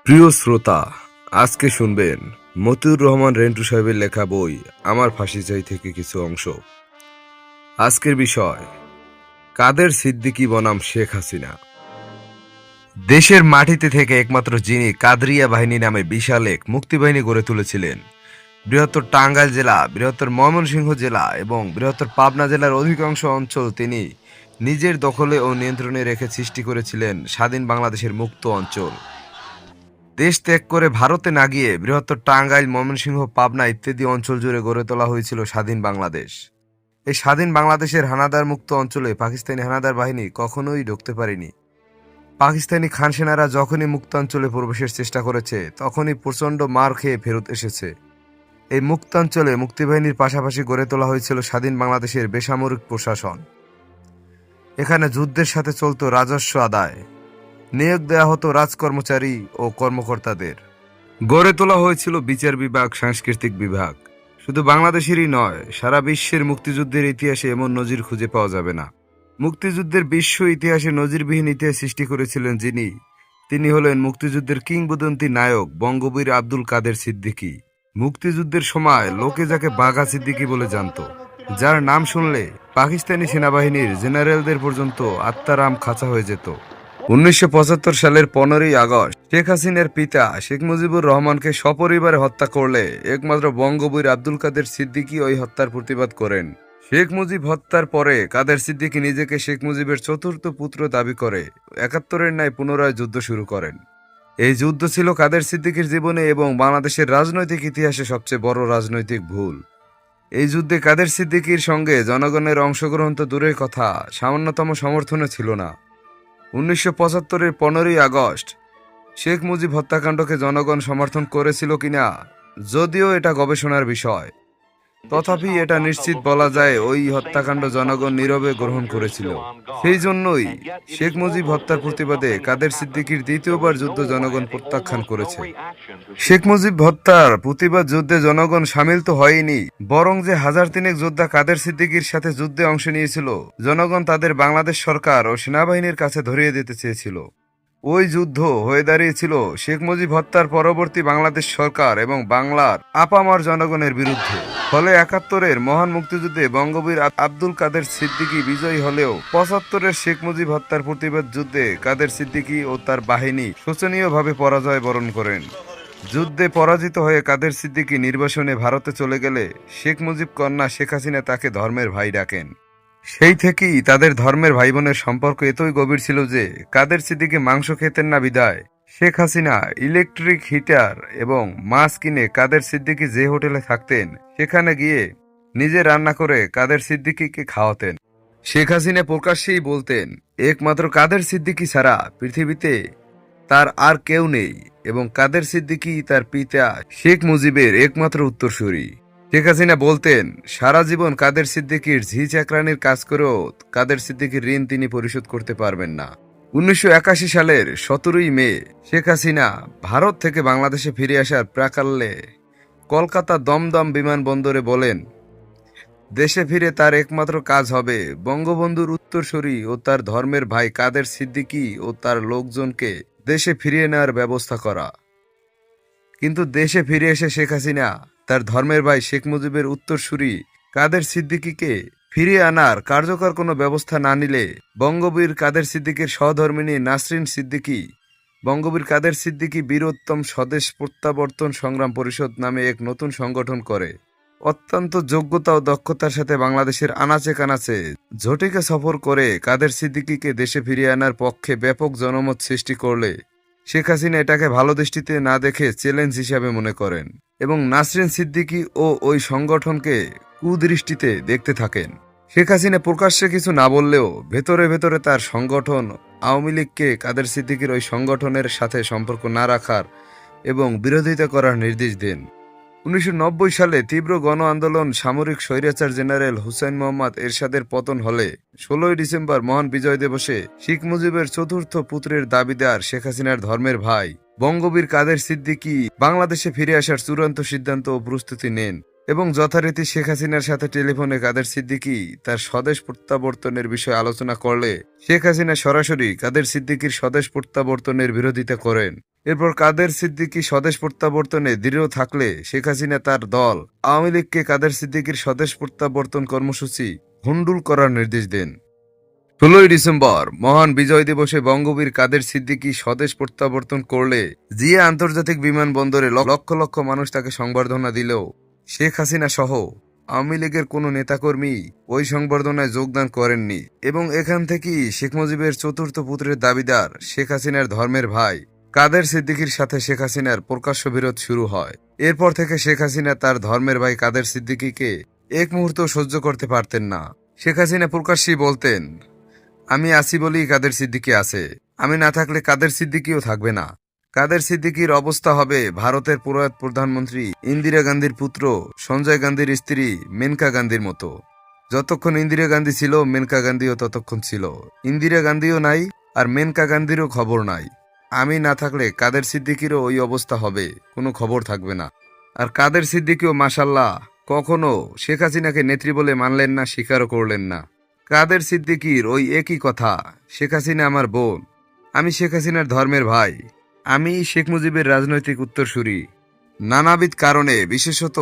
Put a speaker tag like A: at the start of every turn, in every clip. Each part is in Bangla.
A: প্রিয় শ্রোতা, আজকে শুনবেন মতিউর রহমান রেন্টু সাহেবের লেখা বই আমার ফাঁসি চাই থেকে কিছু অংশ। আজকের বিষয় কাদের সিদ্দিকী বনাম শেখ হাসিনা। দেশের মাটিতে থেকে একমাত্র যিনি কাদরিয়া বাহিনী নামে বিশাল এক মুক্তিবাহিনী গড়ে তুলেছিলেন, বৃহত্তর টাঙ্গাইল জেলা, বৃহত্তর ময়মনসিংহ জেলা এবং বৃহত্তর পাবনা জেলার অধিকাংশ অঞ্চল তিনি নিজের দখলে ও নিয়ন্ত্রণে রেখে সৃষ্টি করেছিলেন স্বাধীন বাংলাদেশের মুক্ত অঞ্চল। দেশ ত্যাগ করে ভারতে না গিয়ে বৃহত্তর টাঙ্গাইল, ময়মনসিংহ, পাবনা ইত্যাদি অঞ্চল জুড়ে গড়ে তোলা হয়েছিল স্বাধীন বাংলাদেশ। এই স্বাধীন বাংলাদেশের হানাদার মুক্ত অঞ্চলে পাকিস্তানি হানাদার বাহিনী কখনোই ঢুকতে পারেনি। পাকিস্তানি খান সেনারা যখনই মুক্তাঞ্চলে প্রবেশের চেষ্টা করেছে, তখনই প্রচণ্ড মার খেয়ে ফেরত এসেছে। এই মুক্তাঞ্চলে মুক্তিবাহিনীর পাশাপাশি গড়ে তোলা হয়েছিল স্বাধীন বাংলাদেশের বেসামরিক প্রশাসন। এখানে যুদ্ধের সাথে চলত রাজস্ব আদায়, নিয়োগ দেওয়া হতো রাজকর্মচারী ও কর্মকর্তাদের, গড়ে তোলা হয়েছিল বিচার বিভাগ, সাংস্কৃতিক বিভাগ। শুধু বাংলাদেশেরই নয়, সারা বিশ্বের মুক্তিযুদ্ধের ইতিহাসে এমন নজির খুঁজে পাওয়া যাবে না। মুক্তিযুদ্ধের বিশ্ব ইতিহাসে নজিরবিহীন ইতিহাস সৃষ্টি করেছিলেন যিনি, তিনি হলেন মুক্তিযুদ্ধের কিংবদন্তি নায়ক বঙ্গবীর আব্দুল কাদের সিদ্দিকী। মুক্তিযুদ্ধের সময় লোকে যাকে বাঘা সিদ্দিকী বলে জানত, যার নাম শুনলে পাকিস্তানি সেনাবাহিনীর জেনারেলদের পর্যন্ত আত্মারাম খাঁচা হয়ে যেত। 1975 সালের 15ই আগস্ট শেখ হাসিনার পিতা শেখ মুজিবুর রহমানকে সপরিবারে হত্যা করলে একমাত্র বঙ্গবীর আব্দুল কাদের সিদ্দিকী ওই হত্যার প্রতিবাদ করেন। শেখ মুজিব হত্যার পরে কাদের সিদ্দিকী নিজেকে শেখ মুজিবের চতুর্থ পুত্র দাবি করে 71-এর ন্যায় পুনরায় যুদ্ধ শুরু করেন। এই যুদ্ধ ছিল কাদের সিদ্দিকীর জীবনে এবং বাংলাদেশের রাজনৈতিক ইতিহাসে সবচেয়ে বড় রাজনৈতিক ভুল। এই যুদ্ধে কাদের সিদ্দিকীর সঙ্গে জনগণের অংশগ্রহণ তো দূরের কথা, সামান্যতম সমর্থনও ছিল না। 1975-এর 15ই আগস্ট শেখ মুজিব হত্যাকাণ্ডকে জনগণ সমর্থন করেছিল কিনা যদিও এটা গবেষণার বিষয়, তথাপি এটা নিশ্চিত বলা যায় ওই হত্যাকাণ্ড জনগণ নীরবে গ্রহণ করেছিল। সেই জন্যই শেখ মুজিব হত্যার প্রতিবাদে কাদের সিদ্দিকীর দ্বিতীয়বার যুদ্ধ জনগণ প্রত্যাখ্যান করেছে। শেখ মুজিব হত্যার প্রতিবাদ যুদ্ধে জনগণ সামিল তো হয়নি, বরং যে 1000 যোদ্ধা কাদের সিদ্দিকীর সাথে যুদ্ধে অংশ নিয়েছিল, জনগণ তাদের বাংলাদেশ সরকার ও সেনাবাহিনীর কাছে ধরিয়ে দিতে চেয়েছিল। ওই যুদ্ধ হয়ে দাঁড়িয়েছিল শেখ মুজিব হত্যার পরবর্তী বাংলাদেশ সরকার এবং বাংলার আপামর জনগণের বিরুদ্ধে। ফলে 71-এর মহান মুক্তিযুদ্ধে বঙ্গবীর আব্দুল কাদের সিদ্দিকী বিজয়ী হলেও 75-এর শেখ মুজিব হত্যার প্রতিবাদ যুদ্ধে কাদের সিদ্দিকী ও তার বাহিনী শোচনীয়ভাবে পরাজয় বরণ করেন। যুদ্ধে পরাজিত হয়ে কাদের সিদ্দিকী নির্বাসনে ভারতে চলে গেলে শেখ মুজিব কন্যা শেখ হাসিনা তাকে ধর্মের ভাই ডাকেন। সেই থেকেই তাদের ধর্মের ভাই বোনের সম্পর্ক এতই গভীর ছিল যে কাদের সিদ্দিকী মাংস খেতেন না বিদায় শেখ হাসিনা ইলেকট্রিক হিটার এবং মাছ কিনে কাদের সিদ্দিকী যে হোটেলে থাকতেন সেখানে গিয়ে নিজে রান্না করে কাদের সিদ্দিকীকে খাওয়াতেন। শেখ হাসিনা প্রকাশ্যেই বলতেন, একমাত্র কাদের সিদ্দিকী ছাড়া পৃথিবীতে তার আর কেউ নেই এবং কাদের সিদ্দিকী তার পিতা শেখ মুজিবের একমাত্র উত্তরসূরি। শেখ হাসিনা বলতেন, সারা জীবন কাদের সিদ্দিকীর ঝি চাকরানির কাজ করেও কাদের সিদ্দিকীর ঋণ তিনি পরিশোধ করতে পারবেন না। 1981 সালের 17ই মে শেখ হাসিনা ভারত থেকে বাংলাদেশে ফিরে আসার প্রাকালে কলকাতা দমদম বিমানবন্দরে বলেন, দেশে ফিরে তার একমাত্র কাজ হবে বঙ্গবন্ধুর উত্তরসূরি ও তার ধর্মের ভাই কাদের সিদ্দিকী ও তার লোকজনকে দেশে ফিরিয়ে নেওয়ার ব্যবস্থা করা। কিন্তু দেশে ফিরে এসে শেখ হাসিনা তার ধর্মের ভাই শেখ মুজিবের উত্তরসূরি কাদের সিদ্দিকীকে ফিরিয়ে আনার কার্যকর কোনো ব্যবস্থা না নিলে বঙ্গবীর কাদের সিদ্দিকীর সহধর্মিণী নাসরিন সিদ্দিকী বঙ্গবীর কাদের সিদ্দিকী বীরোত্তম স্বদেশ প্রত্যাবর্তন সংগ্রাম পরিষদ নামে এক নতুন সংগঠন করে অত্যন্ত যোগ্যতা ও দক্ষতার সাথে বাংলাদেশের আনাচে কানাচে ঝটিকা সফর করে কাদের সিদ্দিকীকে দেশে ফিরিয়ে আনার পক্ষে ব্যাপক জনমত সৃষ্টি করলে শেখ হাসিনা এটাকে ভালো দৃষ্টিতে না দেখে চ্যালেঞ্জ হিসাবে মনে করেন এবং নাসরিন সিদ্দিকী ও ওই সংগঠনকে কুদৃষ্টিতে দেখতে থাকেন। শেখ হাসিনা প্রকাশ্যে কিছু না বললেও ভেতরে ভেতরে তার সংগঠন আওয়ামী লীগকে কাদের সিদ্দিকীর ওই সংগঠনের সাথে সম্পর্ক না রাখার এবং বিরোধিতা করার নির্দেশ দেন। 1990 সালে তীব্র গণ আন্দোলন সামরিক স্বৈরাচার জেনারেল হুসাইন মোহাম্মদ এরশাদের পতন হলে 16ই ডিসেম্বর মহান বিজয় দিবসে শেখ মুজিবের চতুর্থ পুত্রের দাবিদার শেখ হাসিনার ধর্মের ভাই বঙ্গবীর কাদের সিদ্দিকী বাংলাদেশে ফিরে আসার চূড়ান্ত সিদ্ধান্ত ও প্রস্তুতি নেন। এবং যথারীতি শেখ হাসিনার সাথে টেলিফোনে কাদের সিদ্দিকী তার স্বদেশ প্রত্যাবর্তনের বিষয়ে আলোচনা করলে শেখ হাসিনা সরাসরি কাদের সিদ্দিকীর স্বদেশ প্রত্যাবর্তনের বিরোধিতা করেন। এরপর কাদের সিদ্দিকী স্বদেশ প্রত্যাবর্তনে দৃঢ় থাকলে শেখ হাসিনা তার দল আওয়ামী লীগকে কাদের সিদ্দিকীর স্বদেশ প্রত্যাবর্তন কর্মসূচি ভণ্ডুল করার নির্দেশ দেন। 16ই ডিসেম্বর মহান বিজয় দিবসে বঙ্গবীর কাদের সিদ্দিকী স্বদেশ প্রত্যাবর্তন করলে জিয়া আন্তর্জাতিক বিমানবন্দরে লক্ষ লক্ষ মানুষ তাকে সংবর্ধনা দিলেও শেখ হাসিনা সহ আওয়ামী লীগের কোনো নেতাকর্মী ওই সংবর্ধনায় যোগদান করেননি। এবং এখান থেকেই শেখ মুজিবের চতুর্থ পুত্রের দাবিদার শেখ হাসিনার ধর্মের ভাই কাদের সিদ্দিকীর সাথে শেখ হাসিনার প্রকাশ্য বিরোধ শুরু হয়। এরপর থেকে শেখ হাসিনা তার ধর্মের ভাই কাদের সিদ্দিকীকে এক মুহূর্ত সহ্য করতে পারতেন না। শেখ হাসিনা প্রকাশ্যেই বলতেন, আমি আছি বলেই কাদের সিদ্দিকী আছে, আমি না থাকলে কাদের সিদ্দিকীও থাকবে না। কাদের সিদ্দিকীর অবস্থা হবে ভারতের প্রয়াত প্রধানমন্ত্রী ইন্দিরা গান্ধীর পুত্র সঞ্জয় গান্ধীর স্ত্রী মেনকা গান্ধীর মতো। যতক্ষণ ইন্দিরা গান্ধী ছিল মেনকা গান্ধীও ততক্ষণ ছিল। ইন্দিরা গান্ধীও নাই আর মেনকা গান্ধীরও খবর নাই। আমি না থাকলে কাদের সিদ্দিকীরও ওই অবস্থা হবে, কোনো খবর থাকবে না। আর কাদের সিদ্দিকীও মাশাল্লাহ কখনো শেখ হাসিনাকে নেত্রী বলে মানলেন না, স্বীকারও করলেন না। কাদের সিদ্দিকীর ওই একই কথা, শেখ হাসিনা আমার বোন, আমি শেখ হাসিনার ধর্মের ভাই, আমি শেখ মুজিবের রাজনৈতিক উত্তরসূরি। নানাবিধ কারণে, বিশেষত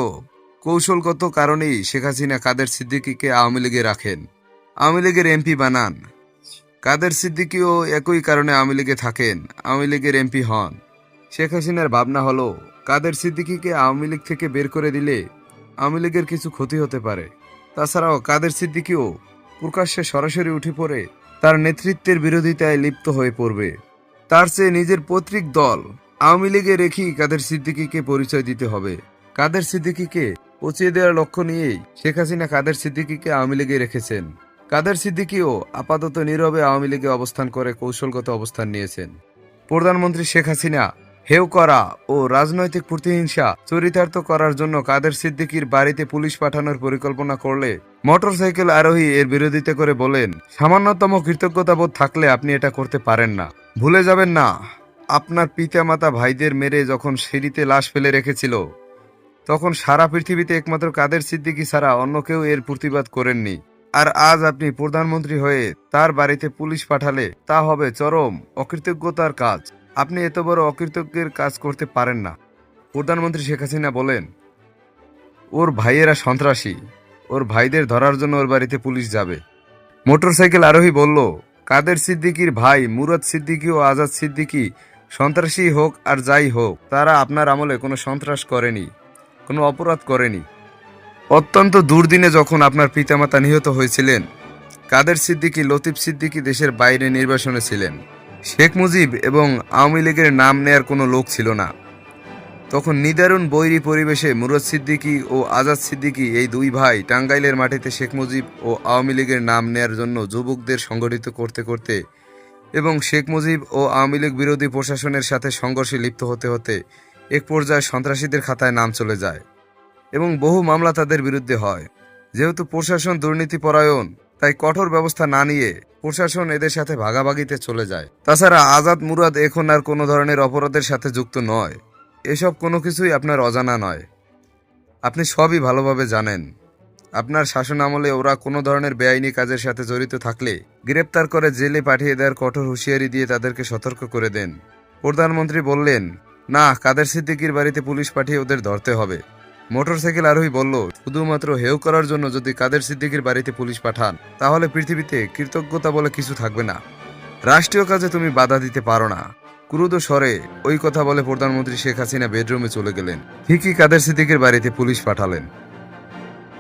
A: কৌশলগত কারণেই শেখ হাসিনা কাদের সিদ্দিকীকে আওয়ামী লীগে রাখেন, আওয়ামী লীগের এমপি বানান। কাদের সিদ্দিকীও একই কারণে আওয়ামী লীগে থাকেন, আওয়ামী লীগের এমপি হন। শেখ হাসিনার ভাবনা হলো কাদের সিদ্দিকীকে আওয়ামী লীগ থেকে বের করে দিলে আওয়ামী লীগের কিছু ক্ষতি হতে পারে। তাছাড়াও কাদের সিদ্দিকীও প্রকাশ্যে সরাসরি উঠে পড়ে তার নেতৃত্বের বিরোধিতায় লিপ্ত হয়ে পড়বে। তার চেয়ে নিজের পৈতৃক দল আওয়ামী লীগে রেখেই কাদের সিদ্দিকীকে পরিচয় দিতে হবে। কাদের সিদ্দিকীকে পচিয়ে দেওয়ার লক্ষ্য নিয়েই শেখ হাসিনা কাদের সিদ্দিকীকে আওয়ামী লীগে রেখেছেন। কাদের সিদ্দিকীও আপাতত নীরবে আওয়ামী লীগে অবস্থান করে কৌশলগত অবস্থান নিয়েছেন। প্রধানমন্ত্রী শেখ হাসিনা হেয় করা ও রাজনৈতিক প্রতিহিংসা চরিতার্থ করার জন্য কাদের সিদ্দিকীর বাড়িতে পুলিশ পাঠানোর পরিকল্পনা করলে মোটরসাইকেল আরোহী এর বিরোধিতা করে বলেন, সামান্যতম কৃতজ্ঞতাবোধ থাকলে আপনি এটা করতে পারেন না। ভুলে যাবেন না, আপনার পিতামাতা ভাইদের মেরে যখন সিঁড়িতে লাশ ফেলে রেখেছিল তখন সারা পৃথিবীতে একমাত্র কাদের সিদ্দিকী ছাড়া অন্য কেউ এর প্রতিবাদ করেননি। আর আজ আপনি প্রধানমন্ত্রী হয়ে তার বাড়িতে পুলিশ পাঠালে তা হবে চরম অকৃতজ্ঞতার কাজ। আপনি এত বড় অকৃতজ্ঞের কাজ করতে পারেন না। প্রধানমন্ত্রী শেখ হাসিনা বলেন, ওর ভাইয়েরা সন্ত্রাসী, ওর ভাইদের ধরার জন্য ওর বাড়িতে পুলিশ যাবে। মোটরসাইকেল আরোহী বলল, কাদের সিদ্দিকীর ভাই মুরাদ সিদ্দিকী ও আজাদ সিদ্দিকী সন্ত্রাসী হোক আর যাই হোক, তারা আপনার আমলে কোনো সন্ত্রাস করেনি, কোনো অপরাধ করেনি। অত্যন্ত দুর্দিনে যখন আপনার পিতামাতা নিহত হয়েছিলেন, কাদের সিদ্দিকী লতিফ সিদ্দিকী দেশের বাইরে নির্বাসনে ছিলেন। শেখ মুজিব এবং আওয়ামী লীগের নাম নেয়ার কোনো লোক ছিল না। তখন নিদারুণ বৈরী পরিবেশে মুরাদ সিদ্দিকী ও আজাদ সিদ্দিকী এই দুই ভাই টাঙ্গাইলের মাটিতে শেখ মুজিব ও আওয়ামী লীগের নাম নেয়ার জন্য যুবকদের সংগঠিত করতে করতে এবং শেখ মুজিব ও আওয়ামী লীগ বিরোধী প্রশাসনের সাথে সংঘর্ষে লিপ্ত হতে হতে এক পর্যায়ে সন্ত্রাসীদের খাতায় নাম চলে যায় এবং বহু মামলা তাদের বিরুদ্ধে হয়। যেহেতু প্রশাসন দুর্নীতিপরায়ণ, তাই কঠোর ব্যবস্থা না নিয়ে প্রশাসন এদের সাথে ভাগাভাগিতে চলে যায়। তাছাড়া আজাদ মুরাদ এখন আর কোনো ধরনের অপরাধের সাথে যুক্ত নয়। এসব কোনো কিছুই আপনার অজানা নয়, আপনি সবই ভালোভাবে জানেন। আপনার শাসন আমলে ওরা কোনো ধরনের বেআইনি কাজের সাথে জড়িত থাকলে গ্রেপ্তার করে জেলে পাঠিয়ে দেওয়ার কঠোর হুঁশিয়ারি দিয়ে তাদেরকে সতর্ক করে দেন। প্রধানমন্ত্রী বললেন, না, কাদের সিদ্দিকীর বাড়িতে পুলিশ পাঠিয়ে ওদের ধরতে হবে। মোটরসাইকেল আরোহী বলল, শুধুমাত্র হেয় করার জন্য যদি কাদের সিদ্দিকীর বাড়িতে পুলিশ পাঠান তাহলে পৃথিবীতে কৃতজ্ঞতা বলে কিছু থাকবে না। রাষ্ট্রীয় কাজে তুমি বাধা দিতে পারো না। ক্রুদ্ধ স্বরে ওই কথা বলে প্রধানমন্ত্রী শেখ হাসিনা বেডরুমে চলে গেলেন। ঠিকই কাদের সিদ্দিকীর বাড়িতে পুলিশ পাঠালেন।